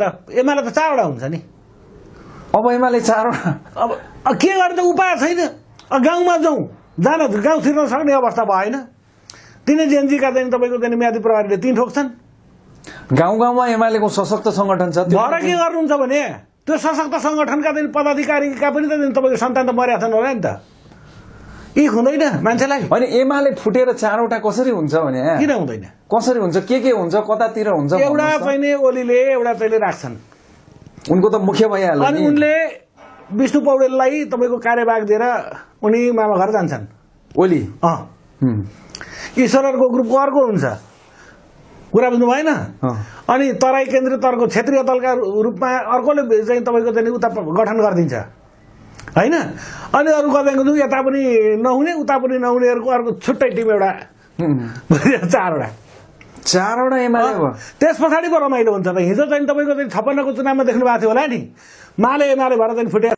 एमाले त 4 वटा हुन्छ नि। अब एमाले 4 वटा अब के गर्ने त उपाय छैन। गाउँमा जाउँ जान गाउँ छिर्न सक्ने अवस्था भएन। तिनै जेएनजीका चाहिँ तपाईँको चाहिँ म्यादी प्रहरीले 3 ठोक्छन्। गाउँमा एमालेको सशक्त संगठन छ। भएर के गर्नुहुन्छ भने त्यो सशक्त संगठनका चाहिँ पदाधिकारीका पनि त तपाईँको सन्तान त मर्या छन् होला नि त। यी हुँदैन मान्छेलाई। अनि एमाले फुटेर 4 वटा कसरी हुन्छ भने? किन हुँदैन? कसरी हुन्छ? के हुन्छ? कतातिर हुन्छ? एउटा चाहिँ ओलीले एउटा चाहिँ राख्छन्। उनको त मुख्य भइहाल्यो अनि उनले विष्णु पौडेललाई तपाईँको कार्यभाग दिएर उनी मामा घर जान्छन्। ओली ईश्वरको ग्रुपको अर्को हुन्छ। कुरा बुझ्नु भएन? अनि तराई केन्द्रीय तर्को क्षेत्रीय दलका रूपमा अर्कोले चाहिँ तपाईँको चाहिँ उता गठन गरिदिन्छ होइन। अनि अरू गर्दै यता पनि नहुने उता पनि नहुनेहरूको अर्को छुट्टै टिम एउटा 4 वटा 4 वटा एमाले भयो। त्यस पछाडि पो रमाइलो हुन्छ त। हिजो चाहिँ तपाईँको चाहिँ 56 को चुनावमा देख्नु भएको थियो होला नि, माले एमाले भएर चाहिँ फुटे।